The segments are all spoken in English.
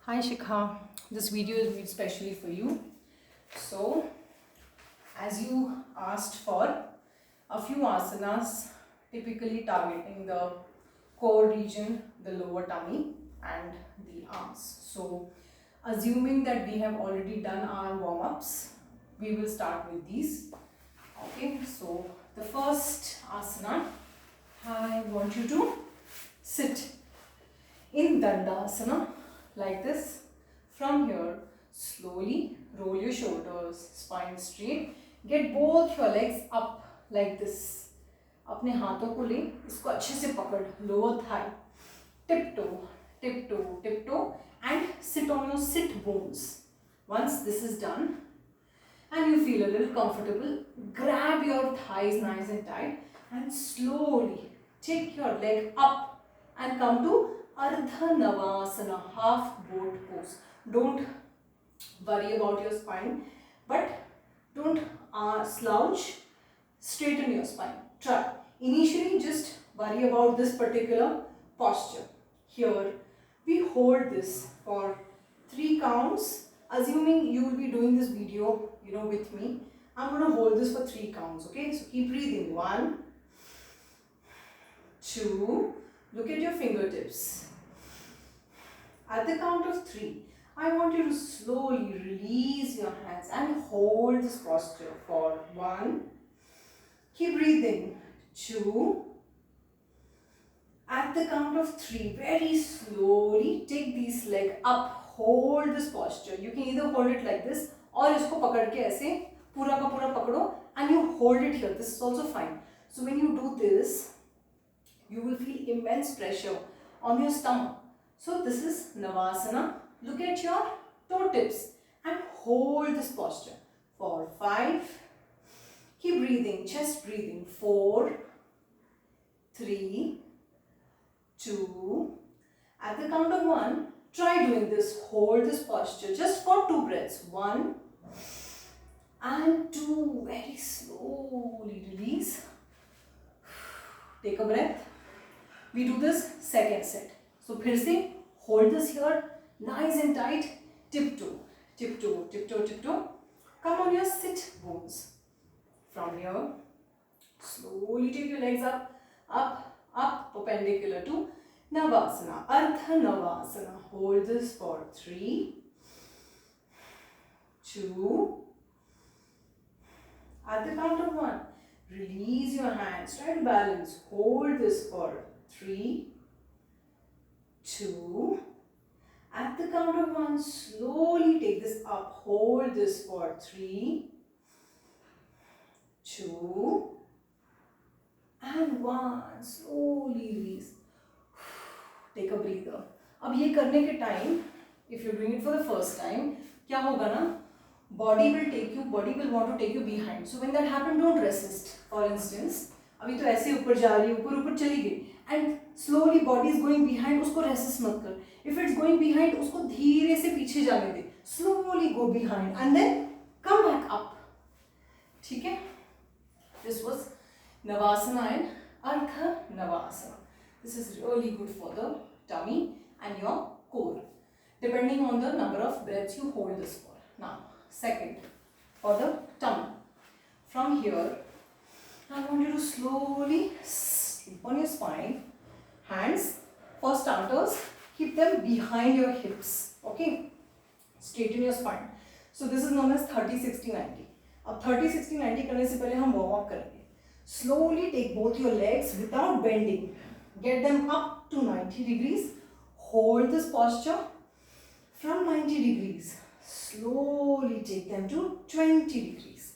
Hi Shikha, this video is made specially for you. So, as you asked for a few asanas typically targeting the core region, the lower tummy and the arms. So, assuming that we have already done our warm-ups, we will start with these. Okay, so the first asana, I want you to sit in Dandasana like this. From here, slowly roll your shoulders, spine straight. Get both your legs up like this. अपने हाथों को ले, इसको अच्छे से पकड़, lower thigh, tiptoe, tiptoe, tiptoe, and sit on your sit bones. Once this is done, and you feel a little comfortable, grab your thighs nice and tight, and slowly take your leg up and come to Ardha Navasana, half boat pose. Don't worry about your spine, but don't slouch, straighten your spine. Try. Initially, just worry about this particular posture. Here, we hold this for 3 counts. Assuming you will be doing this video, with me, I'm going to hold this for 3 counts, okay? So keep breathing. 1, 2, look at your fingertips. At the count of 3, I want you to slowly release your hands and hold this posture for 1. Keep breathing. 2. At the count of 3, very slowly take these legs up. Hold this posture. You can either hold it like this or इसको पकड़ के ऐसे पूरा का पूरा पकड़ो and you hold it here. This is also fine. So when you do this, you will feel immense pressure on your stomach. So this is Navasana. Look at your toe tips and hold this posture for 5. Keep breathing, chest breathing. 4, 3, 2. At the count of 1, try doing this. Hold this posture just for 2 breaths. 1 and 2. Very slowly release. Take a breath. We do this second set. So फिर से hold this here, nice and tight. Tiptoe, tiptoe, tiptoe, tiptoe. Come on your sit bones. From here, slowly take your legs up, up, up, perpendicular to Navasana, Ardha Navasana. Hold this for 3, 2. At the count of 1, release your hands. Try to balance. Hold this for 3, 2. At the count of 1, slowly take this up. Hold this for 3, 2. And 1. Slowly release. Take a breather. अब ये करने के time, if you're doing it for the first time, क्या होगा ना? Body will want to take you behind. So when that happens, don't resist. For instance, अभी तो ऐसे ऊपर जा रही है, ऊपर चली गई, and slowly body is going behind. उसको resist मत कर. If it's going behind, उसको धीरे से पीछे जाने दे. Slowly go behind and then come back up. ठीक है? This was Navasana and Ardha Navasana. This is really good for the tummy and your core, depending on the number of breaths you hold this for. Now, second, for the tummy. From here, I want you to slowly sleep on your spine. Hands, for starters, keep them behind your hips. Okay? Straighten your spine. So this is known as 30, 60, 90. अब 30, 60, 90 करने से पहले हम warm up करेंगे. Slowly take both your legs without bending. Get them up to 90 degrees. Hold this posture. From 90 degrees, slowly take them to 20 degrees.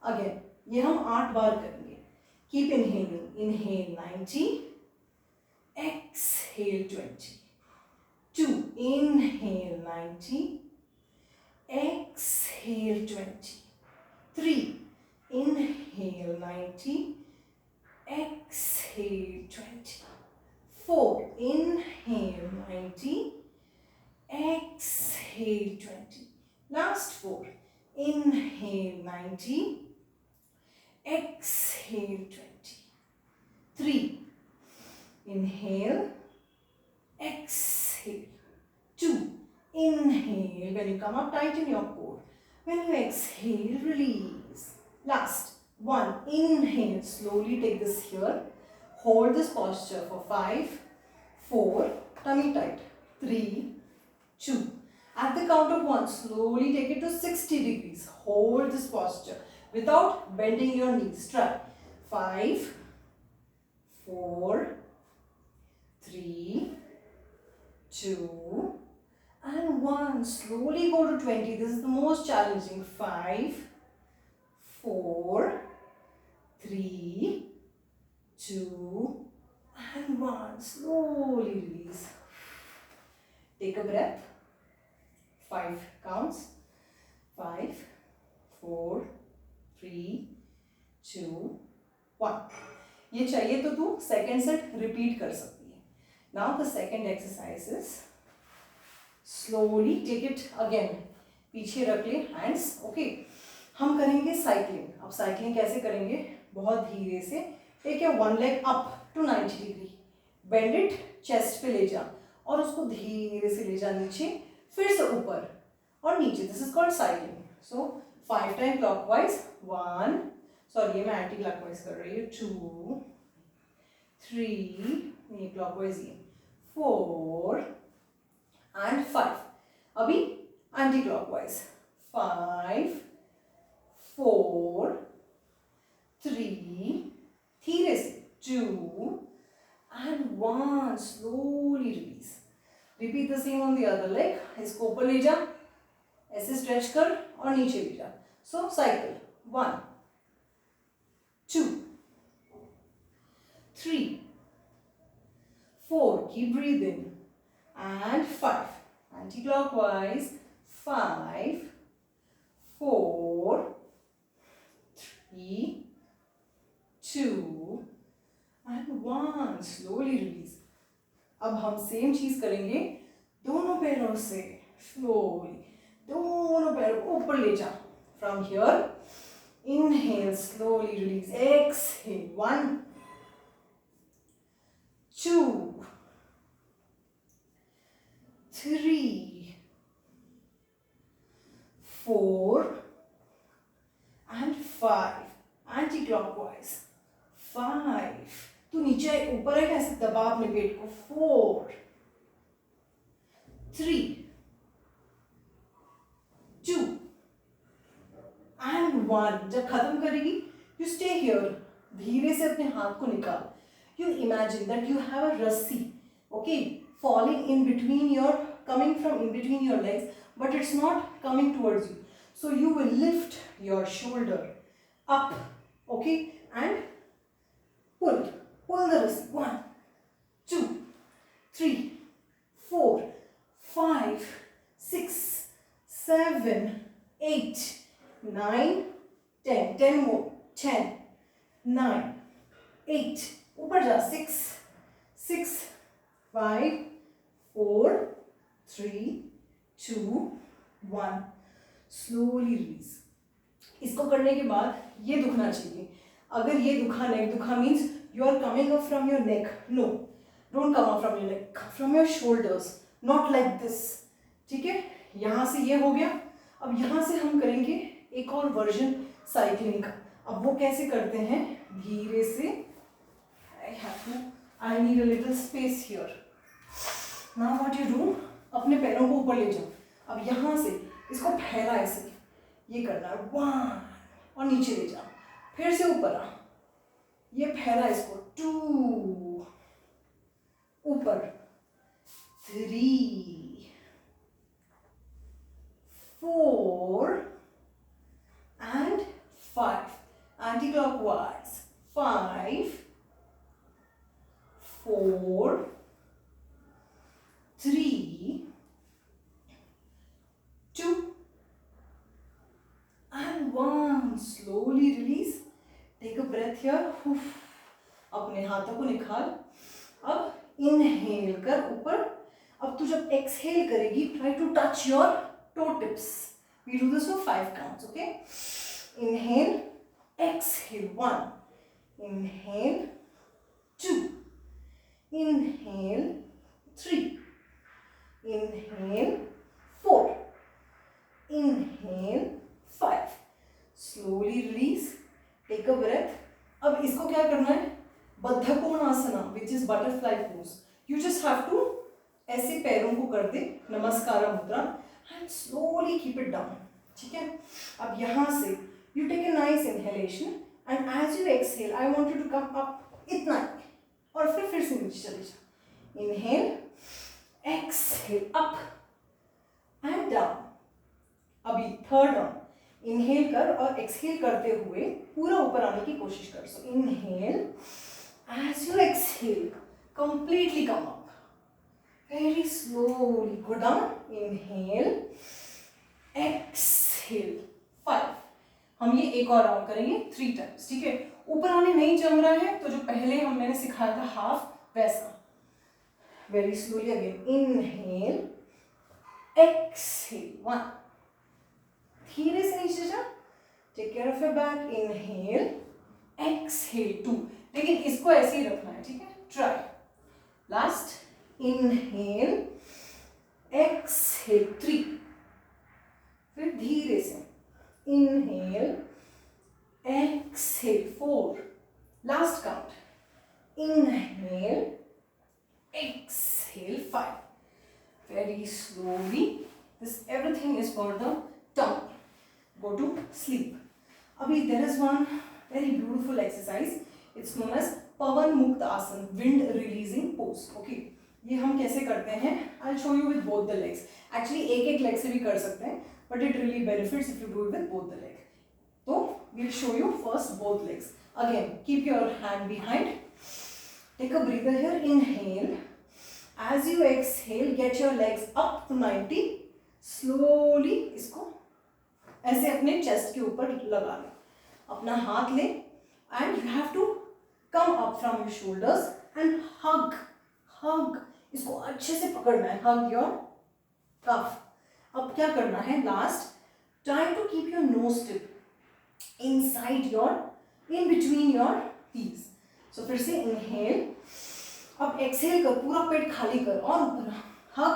Again, ये हम 8 बार करेंगे. Keep inhaling. Inhale 90. Exhale 20. 2. Inhale 90. Exhale 20. 3. Inhale 90. Exhale 20. 4. Inhale 90. Exhale 20. Last 4. Inhale 90. Exhale 20. 3. Inhale. Exhale. 2. inhale, when you come up, tighten your core. When you exhale, release. Last. 1. Inhale. Slowly take this here. Hold this posture for 5, 4. Tummy tight. 3, 2. At the count of 1, slowly take it to 60 degrees. Hold this posture without bending your knees. Try. 5, 4, 3, 2, and 1. Slowly go to 20. This is the most challenging. 5, 4, 3, 2, and 1. Slowly release. Take a breath. 5 counts. 5, 4, 3, 2, 1. ये चाहिए तो तू second set repeat कर सकती है. Now the second exercise is slowly take it again. पीछे रख ले हैंड्स. ओके, हम करेंगे साइकिलिंग. अब साइकिलिंग कैसे करेंगे? बहुत धीरे से. Take your one leg up to 90 degree. Bend it, chest पे ले जा और उसको धीरे से ले जा नीचे, फिर से ऊपर और नीचे. This is called cycling. So 5 time clockwise. 1, sorry ये मैं एंटी क्लॉकवाइज कर रही हूँ. 2, 3, ये क्लॉकवाइज, ये 4 एंड 5. अभी एंटी क्लॉकवाइज. 5, 4, 3, धीरे से 2 and 1. Slowly release. Repeat the same on the other leg. इसको ऊपर ले जा, ऐसे स्ट्रेच कर और नीचे ले जा. So cycle. 1, 2, 3, 4. Keep breathing. And 5. Anti-clockwise. 5, 4, 3, 2, and 1. Slowly release. अब हम सेम चीज करेंगे दोनों पैरों से. स्लोली दोनों पैरों को ऊपर ले जा. From here inhale, slowly release. Exhale. 1, 2, 3, 4 and 5. Anti-clockwise. 5. तू नीचे ऊपर है, ऐसे दबा अपने पेट को. 4, 3, 2 and 1. जब खत्म करेगी, you stay here. धीरे से अपने हाथ को निकाल. You imagine that you have a रस्सी, okay, falling in between your, coming from in between your legs, but it's not coming towards you. So you will lift your shoulder up, okay, and pull the wrist. 1, 2, 3, 4, 5, 6, 7, 8, 9, 10. 10 more. 10, 9, 8. ऊपर जा. 6, 6, 5, 4, 3, 2, 1. Slowly release. इसको करने के बाद ये दुखना चाहिए. अगर ये दुखा, नेक दुखा, means you are coming up from your neck. No, don't come up from your neck. Come from your shoulders, not like this. ठीक है, यहाँ से ये हो गया. अब यहाँ से हम करेंगे एक और वर्जन साइकिलिंग का. अब वो कैसे करते हैं? धीरे से. I need a little space here. Now what you do? अपने पैरों को ऊपर ले जाओ. अब यहाँ से इसको फैला ऐसे, ये करना है. 1 और नीचे ले जाओ. फिर से ऊपर आ, ये फैला इसको. 2 ऊपर. 3, 4 and 5. Anti-clockwise. 5, 4, 3, 2 and 1. Slowly release. Take a breath here. अपने हाथों को निकाल. अब इनहेल कर ऊपर. अब तू जब एक्सहेल करेगी, try to touch your toe tips. We do this for 5 counts, okay? Inhale, exhale. 1, inhale. 2, inhale. 3, inhale. 4, क्या करना है, baddha konasana which is butterfly pose. You just have to ऐसे पैरों को कर दे namaskar mudra and slowly keep it down. ठीक है. अब यहाँ से you take a nice inhalation and as you exhale I want you to come up इतना ही, और फिर से नीचे चले जाओ. Inhale, exhale, up and down. अभी थर्ड राउंड. इनहेल कर और एक्सहेल करते हुए पूरा ऊपर आने की कोशिश कर. So inhale, as you exhale completely come up. Very slowly go down. Inhale, exhale. 5. हम ये एक और राउंड करेंगे 3 टाइम्स. ठीक है. ऊपर आने नहीं जम रहा है तो जो पहले मैंने सिखाया था हाफ वैसा. Very slowly again. Inhale, exhale. 1. धीरे से नीचे जा. Take care of your back. Inhale, exhale. 2. लेकिन इसको ऐसे ही रखना है. ठीक है. Try. Last. Inhale, exhale. 3. फिर धीरे से. Inhale, exhale. 4. Last count. Inhale, exhale. 5. Very slowly. This everything is for the tongue. Go to sleep. Abhi there is one very beautiful exercise. It's known as Pavan Mukta Asana, wind releasing pose. Okay. ये हम कैसे करते हैं? I'll show you with both the legs. Actually एक leg से भी कर सकते हैं, but it really benefits if you do it with both the leg. तो we'll show you first both legs. Again, keep your hand behind. Take a breather here. Inhale. As you exhale, get your legs up to 90. Slowly इसको ऐसे अपने chest के ऊपर लगा ले. अपना हाथ ले and you have to come up from your shoulders and hug. इसको अच्छे से पकड़ना है. Hug your cuff. अब क्या करना है? Last, try to keep your nose tip inside your, in between your teeth. So फिर से inhale. अब exhale कर, पूरा पेट खाली कर और ऊपर. Hug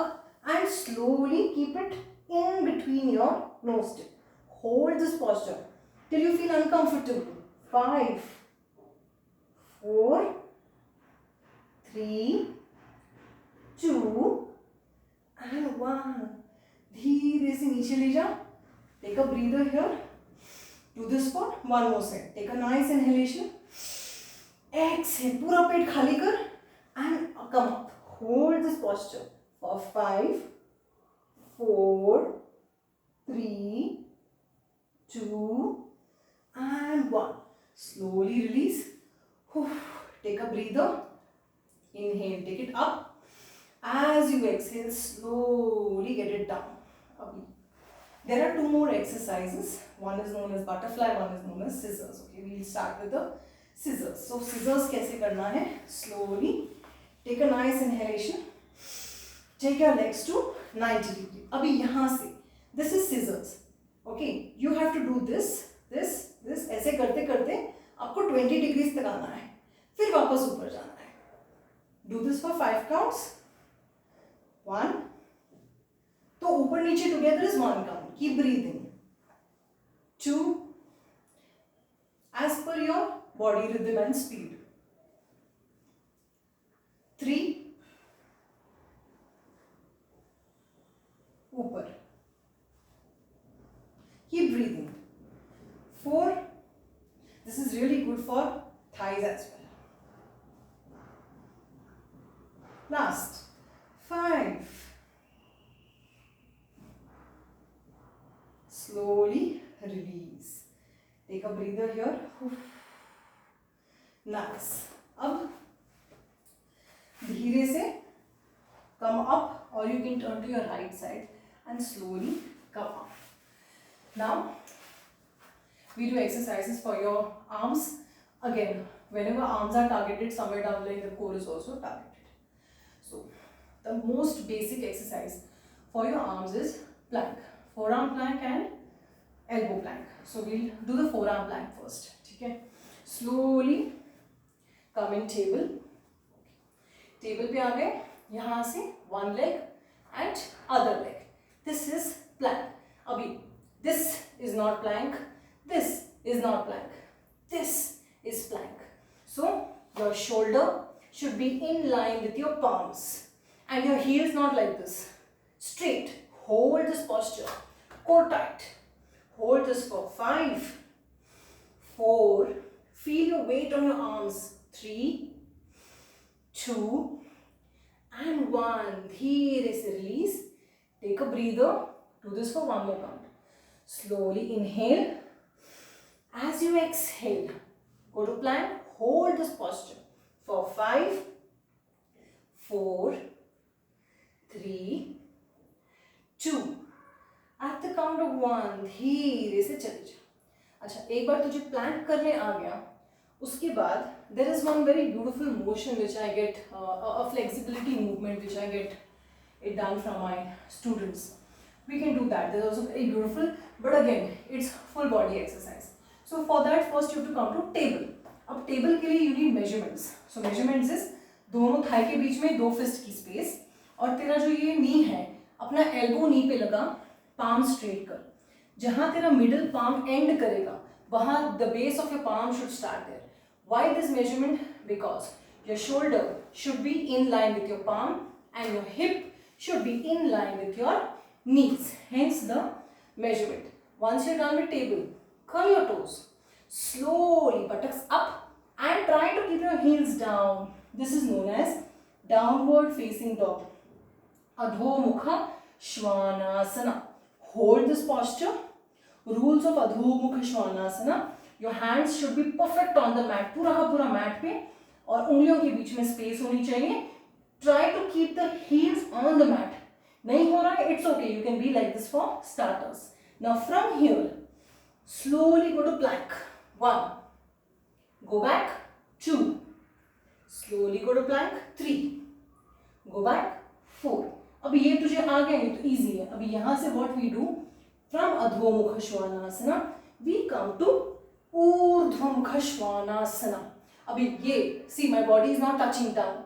and slowly keep it in between your nose tip. Hold this posture till you feel uncomfortable. 5, 4, 3, 2 and 1. धीरे से नीचे ले जा. Take a breather here. Do this for one more set. Take a nice inhalation. Exhale. पूरा पेट खाली कर and come up. Hold this posture for 5, 4, 3, 2 and 1. Slowly release. Take a breather. Inhale. Take it up. As you exhale, slowly get it down. There are 2 more exercises. One is known as butterfly, one is known as scissors. Okay, we'll start with the scissors. So scissors कैसे करना है? Slowly take a nice inhalation. Take your legs to 90 degree. अभी यहाँ से, this is scissors. Okay, you have to do this, ऐसे करते करते आपको 20 डिग्री तक आना है. फिर वापस ऊपर जाना है. Do this for 5 counts. 1. तो ऊपर नीचे together is 1 count. Keep breathing. 2. As per your body rhythm and speed. 3. ऊपर. Keep breathing. 4. This is really good for thighs as well. Last. 5. Slowly release. Take a breather here. Nice. अब धीरे से come up, or you can turn to your right side and slowly come up. Now we do exercises for your arms. Again, whenever arms are targeted, somewhere down the line the core is also targeted. So the most basic exercise for your arms is plank, forearm plank and elbow plank. So we'll do the forearm plank first. Okay. Slowly come in table. Table पे आ गए. यहाँ से one leg and other leg. This is plank. अभी this is not plank. This is not plank. This is plank. be in line with your palms. And your heels not like this. Straight. Hold this posture. Core tight. Hold this for 5, 4. Feel your weight on your arms. 3, 2, and 1. Dheere se release. Take a breather. Do this for one more count. Slowly inhale. As you exhale, go to plank. Hold this posture for 5, 4, 3, 2. At the count of 1, धीरे से चले जाओ. अच्छा, एक बार तुझे Planck करने आ गया, उसके बाद there is one very beautiful motion which I get, a flexibility movement which I get it done from my students. We can do that. That is also very beautiful, but again, it's full body exercise. So for that, first you have to come to table. अब table के लिए you need measurements. So measurements is दोनों Thai के बीच में 2 fist की space, और तेरा जो ये नी है अपना एल्बो नी पे लगा, पाम स्ट्रेट कर. जहाँ तेरा मिडिल पाम एंड करेगा वहाँ the base of your palm should start there. Why this measurement? Because your shoulder should be in line with your palm and your hip should be in line with your knees. Hence the measurement. Once you're done with table, curl your toes. Slowly buttocks up and try to keep your heels down. This is known as downward facing dog. Adho Mukha Shvanasana. Hold this posture. Rules of Adho Mukha Shvanasana. Your hands should be perfect on the mat. पूरा का पूरा mat पे, और उंगलियों के बीच में space होनी चाहिए. Try to keep the heels on the mat. नहीं हो रहा है, it's okay. You can be like this for starters. Now from here, slowly go to plank. 1. Go back. 2. Slowly go to plank. 3. Go back. 4. अभी ये तुझे आ गया, ये तो easy है. अभी यहाँ से what we do, from Adho Mukha Shvanasana, we come to Urdhva Mukha Shvanasana. अभी ये, see my body is not touching down,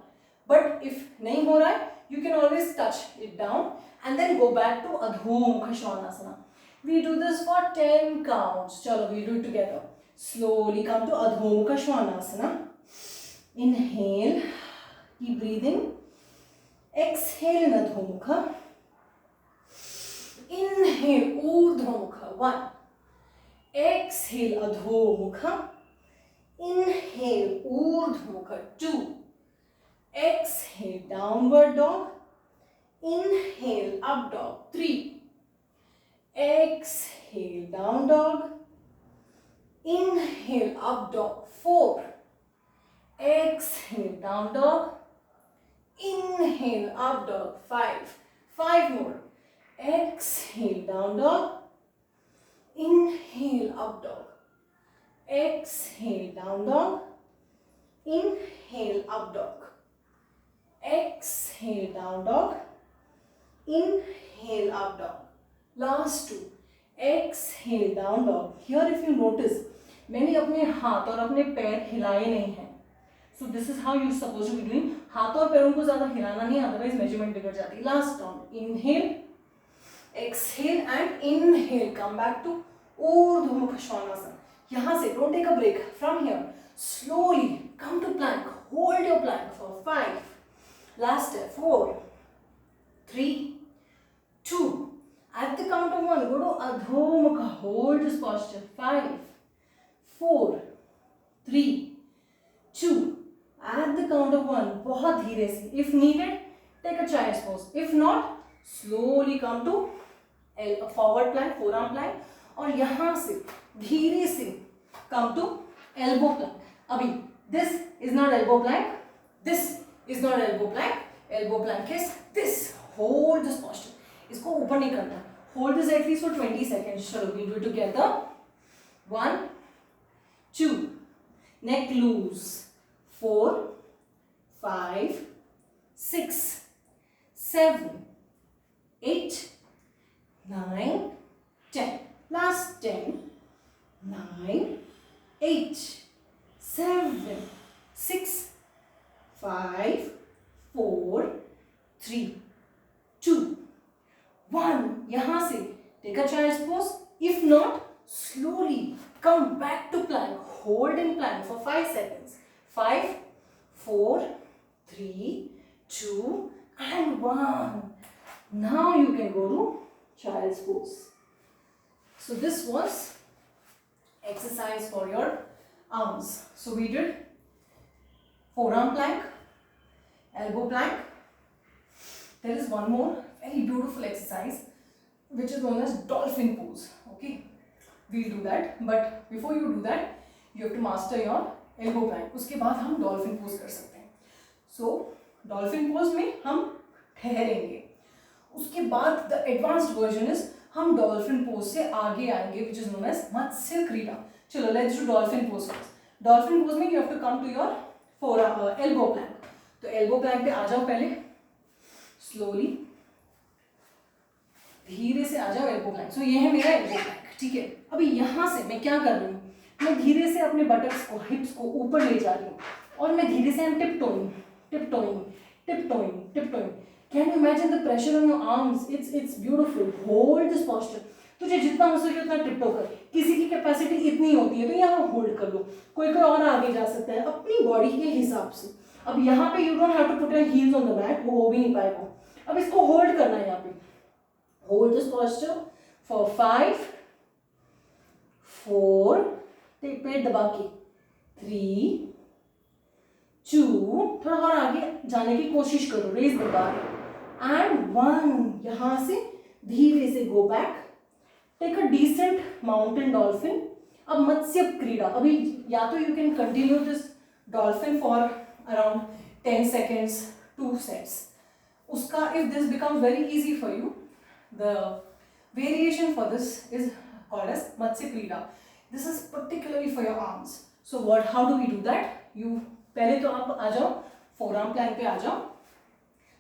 but if नहीं हो रहा है, you can always touch it down and then go back to Adho Mukha Shvanasana. We do this for 10 counts. Chalo, we do it together. Slowly come to Adho Mukha Shvanasana. Inhale, keep breathing. Exhale in Adho Mukha. Inhale, Urdhva Mukha. 1. Exhale, Adho Mukha. Inhale, Urdhva Mukha. 2. Exhale, downward dog. Inhale, up dog. 3. Exhale, down dog. Inhale, up dog. 4. Exhale, down dog. Inhale, up dog. 5. 5 more. Exhale, down dog. Inhale, up dog. Exhale, down dog. Inhale, up dog. Exhale, down dog. Inhale, up dog. Last 2. Exhale, down dog. Here if you notice, मैंने अपने हाथ और अपने पैर हिलाए नहीं हैं. So this is how you're supposed to be doing. हाथ और पैरों को ज़्यादा हिलाना नहीं, otherwise measurement बिगड़ जाती है. Last round. Inhale, exhale and inhale. Come back to Urdhva Mukha Shvanasana. यहाँ से don't take a break. From here, slowly come to plank. Hold your plank for 5. Last step. 4, 3, 2. At the count of 1, go to Adho Mukha. Hold this posture. 5, 4, 3, 2. At the count of 1, बहुत धीरे से. If needed, take a child's pose. If not, slowly come to forward plank, forearm plank, और यहाँ से धीरे से come to elbow plank. अभी this is not elbow plank. This is not elbow plank. Elbow plank is this. Hold this posture. इसको ऊपर नहीं करना. Hold this at least for 20 seconds. चलो, we do it together. 1, 2. Neck loose. 4, 5, 6, 7, 8, 9, 10. Last 10, 9, 8, 7, 6, 5, 4, 3, 2, 1. यहाँ से take a child's pose. If not, slowly come back to plank. Hold in plank for 5 seconds. 5, 4, 3, 2, and 1. Now you can go to child's pose. So this was exercise for your arms. So we did forearm plank, elbow plank. There is one more very beautiful exercise which is known as dolphin pose. Okay, we'll do that, but before you do that you have to master your elbow plank. उसके बाद हम dolphin pose कर सकते हैं. So dolphin pose में हम ठहरेंगे. उसके बाद the advanced version is हम dolphin pose से आगे आएंगे which is known as मत्स्य क्रीड़ा. चलो let's do dolphin pose first. Dolphin pose में you have to come to your elbow plank. तो elbow plank पे आ जाओ पहले, slowly, धीरे से आ जाओ elbow plank. So ये है मेरा elbow plank, ठीक है. अभी यहाँ से मैं क्या कर रही हूँ, मैं धीरे से अपने बटक्स को, हिप्स को ऊपर ले जा रही हूँ और मैं धीरे से tiptoeing, tiptoeing, tiptoeing, tiptoeing. Can you imagine the pressure on your arms? It's beautiful. Hold this posture. तुझे जितना हो सके उतना टिप्टो कर. किसी की कैपेसिटी इतनी होती है तो यहाँ होल्ड कर लो, कोई और आगे जा सकता है अपनी बॉडी के हिसाब से. अब यहाँ पे you don't have to put your heels on the mat, वो हो भी नहीं पाएगा. अब इसको होल्ड करना है यहाँ पे. होल्ड दिस पोस्चर फॉर 5, 4, पेट दबा के 3, 2, थोड़ा और आगे जाने की कोशिश करो, रेज द बार, एंड 1. यहाँ से धीरे से go back, take a descent mountain dolphin. अब मत्स्य क्रीड़ा, अभी या तो you can continue this dolphin for around 10 seconds, 2 sets. उसका if this becomes very easy for you, the variation for this is called as मत्स्य क्रीड़ा. This is particularly for your arms. So how do we do that? You पहले तो आप आ जाओ forearm Planck पे आ जाओ,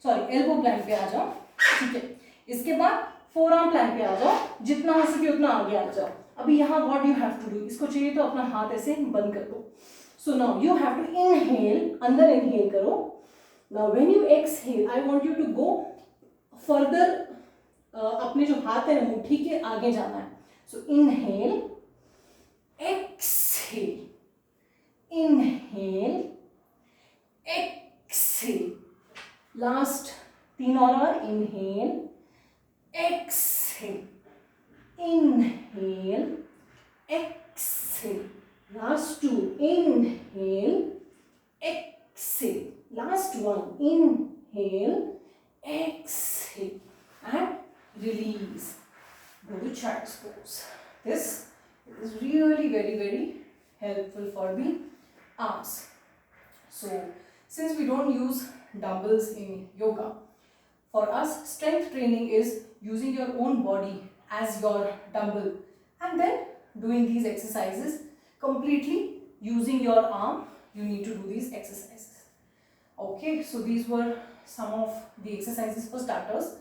sorry elbow Planck पे आ जाओ, ठीक है. इसके बाद फोरआर्म प्लैंक पे आ जाओ, जितना हो सके उतना आगे आ जाओ. अभी यहाँ what you have to do, इसको चाहिए तो अपना हाथ ऐसे बंद कर दो. So now you have to inhale, अंदर इनहेल करो. Now when you exhale I want you to go further, अपने जो हाथ है ना मुट्ठी के आगे जाना है. So inhale, exhale, inhale, exhale. Last 3 और inhale, exhale, inhale, exhale. Last 2, inhale, exhale. Last 1, inhale, exhale, and release. Go to child's pose. This is really very helpful for the arms. So since we don't use dumbbells in yoga, for us strength training is using your own body as your dumbbell and then doing these exercises completely using your arm. You need to do these exercises. Okay, so these were some of the exercises for starters,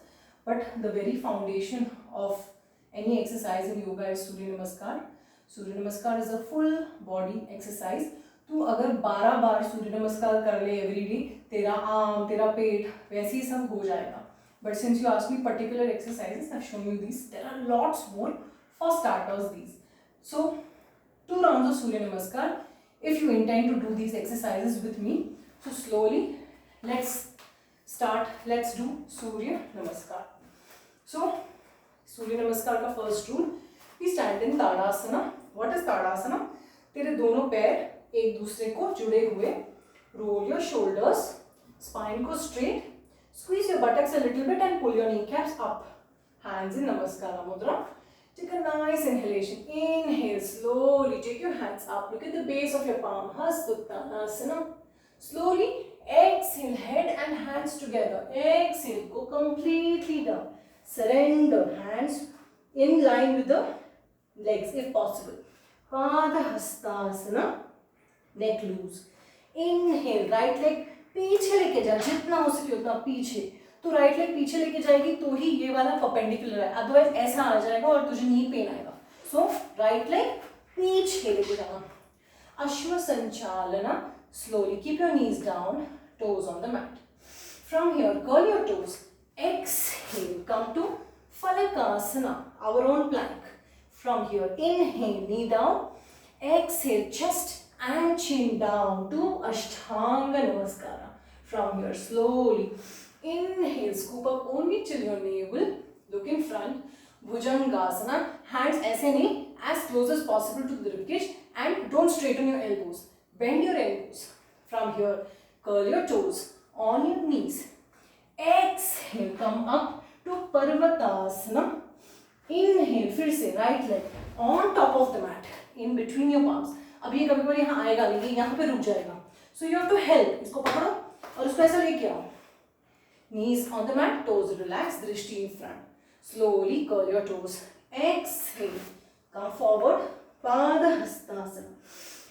but the very foundation of any exercise in yoga is Surya Namaskar. Surya Namaskar is a full body exercise. तू अगर 12 बार सूर्य नमस्कार कर ले everyday, तेरा arm, तेरा पेट वैसे ही सब हो जाएगा. But since you asked me particular exercises, I have shown you this. There are lots more for starters these. So 2 rounds of Surya Namaskar if you intend to do these exercises with me. So slowly let's start. Let's do सूर्य नमस्कार. So Surya namaskar का first rule, we stand in tadasana. What is tadasana? तेरे दोनों पैर एक दूसरे को जुड़े हुए. रोल योर शोल्डर्स, स्पाइन को straight, squeeze your buttocks a little bit and pull your kneecaps up. Hands in namaskar mudra. Take a nice inhalation. Inhale slowly, take your hands up, look at the base of your palm, Hastuttanasana. Slowly exhale, head and hands together. Exhale, go completely down. Surrender, hands in line with the legs if possible. Padahastasana. Neck loose. Inhale, right leg पीछे लेके जा, जितना हो सके उतना पीछे. तो right leg पीछे लेके जाएगी तो ही ये वाला परपेंडिकुलर है, अदरवाइज ऐसा आ जाएगा और तुझे नी पेन आएगा. सो राइट लेग पीछे लेके जाना. अश्व संचालना. Slowly keep your knees down, toes on the mat. From here, curl your toes. Exhale, come to Falakasana, our own plank. From here, inhale, knee down. Exhale, chest and chin down to Ashtanga Namaskara. from here. Slowly inhale, scoop up only till your navel, look in front. Bhujangasana, hands ऐसे नहीं, as close as possible to the ribcage, and don't straighten your elbows. Bend your elbows. From here, curl your toes on your knees. Exhale, come up to Parvatasana. Inhale, फिर से right leg on top of the mat, in between your palms. अब ये कभी कभी यहाँ आएगा नहीं, ये यहाँ पे रुक जाएगा. So you have to help. इसको पकड़ो और उसको ऐसा लेके आओ. Knees on the mat, toes relaxed, drishti in front. Slowly curl your toes. Exhale, come forward, Padahastasana.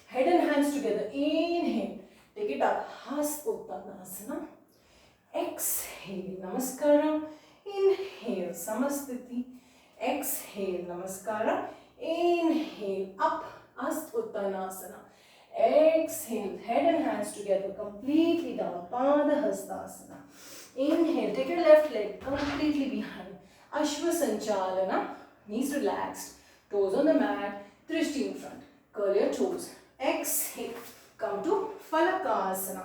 Head and hands together. Inhale, take it up, Hastottanasana. Exhale, Namaskara. Inhale, Samasthiti. Exhale, Namaskara. Inhale, up, Hastottanasana. Exhale, head and hands together, completely down, Padahastasana. Inhale, take your left leg completely behind. Ashwa Sanchalana, knees relaxed, toes on the mat, drishti in front. Curl your toes. Exhale, come to Falakasana.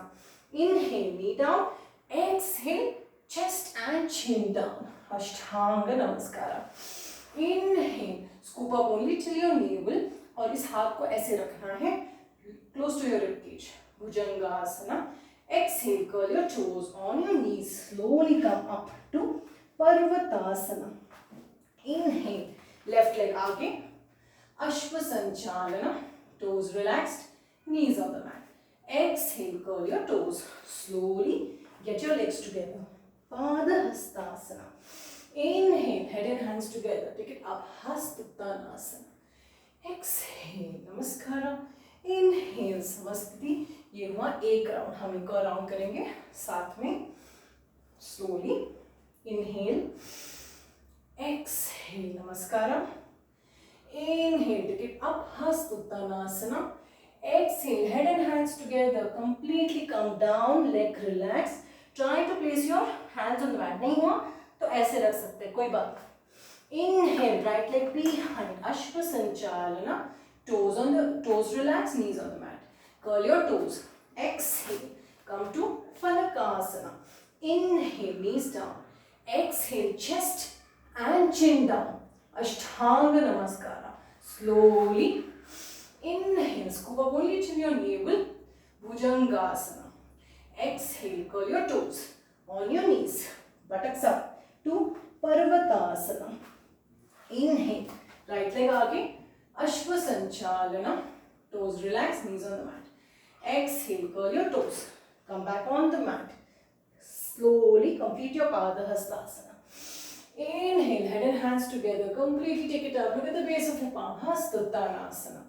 Inhale, knee down. Exhale, chest and chin down. Ashtanga Namaskara. Inhale, scoop up only till your navel और इस हाथ को ऐसे रखना है close to your rib cage. Bhujangasana. Exhale, curl your toes on your knees. Slowly come up to Parvatasana. Inhale, left leg आगे. Ashwa Sanchalana. Toes relaxed, knees on the mat. Exhale, curl your toes. Slowly get your legs together. Padahastasana. Inhale, head and hands together. Take it up. Hastuttanasana. Exhale, Namaskara. Inhale, Samasthiti. ये हुआ एक round. हम इनको round करेंगे साथ में. Slowly. Inhale. Exhale, Namaskara. Inhale, take it up, Hastuttanasana. Exhale, head and hands together, completely come down, leg relax. Try to place your hands on the mat. नहीं हुआ तो ऐसे रख सकते हैं, कोई बात. Inhale, right leg behind, Ashwa Sanchalana. Toes relax, knees on the mat. Curl your toes. Exhale, come to Falakasana. Inhale, knees down. Exhale, chest and chin down. Ashtanga Namaskara. Slowly inhale, scoop up only till your navel. Bhujangasana. Exhale, curl your toes on your knees. Buttocks up to Parvatasana. Inhale, right leg आगे. Ashwa Sanchalana. Toes relax, knees on the mat. Exhale, curl your toes. Come back on the mat. Slowly complete your Padahastasana. Inhale, head and hands together, completely take it up. Look at the base of your palm. Hastuttanasana.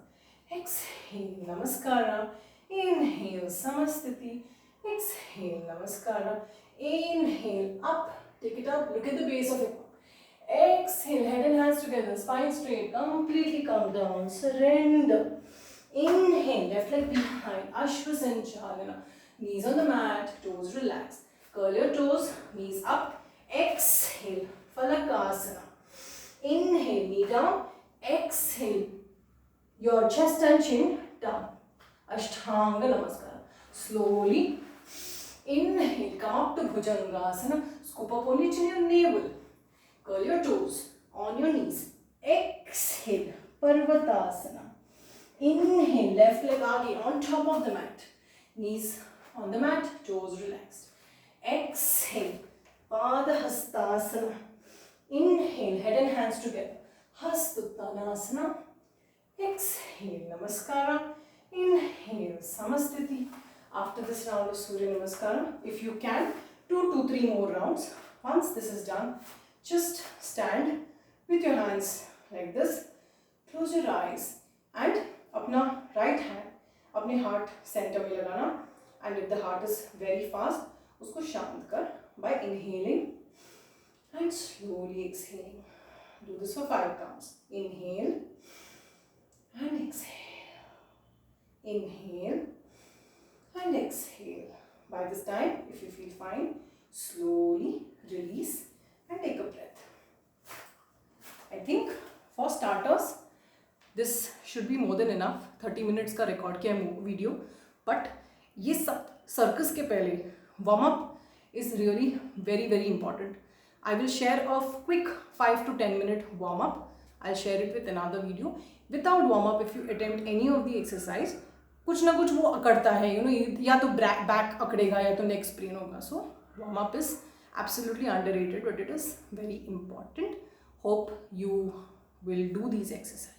Exhale, Namaskara. Inhale, Samasthiti. Exhale, Namaskara. Inhale, up. Take it up. Look at the base of your palm. Exhale, head and hands together, spine straight. Completely come down. Surrender. Inhale, left leg behind. Ashwa Sanchalana. Knees on the mat, toes relaxed. Curl your toes, knees up. Exhale, Falakasana. Inhale, knee down. Exhale, your chest and chin down. Ashtanga Namaskara. Slowly inhale, come up to Bhujangasana. Scoop up only till your navel. Curl your toes on your knees. Exhale, Parvatasana. Inhale, left leg aage on top of the mat. Knees on the mat, toes relaxed. Exhale, Padahastasana. Inhale, head and hands together. Hastuttanasana. Exhale, Namaskara. Inhale, Samasthiti. After this round of Surya Namaskara, if you can, 2 to 3 more rounds. Once this is done, just stand with your hands like this. Close your eyes and अपना right hand अपने heart center में लगाना. And if the heart is very fast, उसको शांत कर by inhaling and slowly exhaling. Do this for 5 counts. Inhale and exhale. Inhale and exhale. By this time, if you feel fine, slowly release and take a breath. I think for starters, this should be more than enough. 30 minutes का record किया है video. But ये सब circus के पहले warm up is really very important. I will share a quick 5 to 10 minute warm up. I'll share it with another video. Without warm up, if you attempt any of the exercise, कुछ ना कुछ वो अकड़ता है, you know, या तो back अकड़ेगा या तो नेक sprain होगा. So warm up is absolutely underrated, but it is very important. Hope you will do these exercises.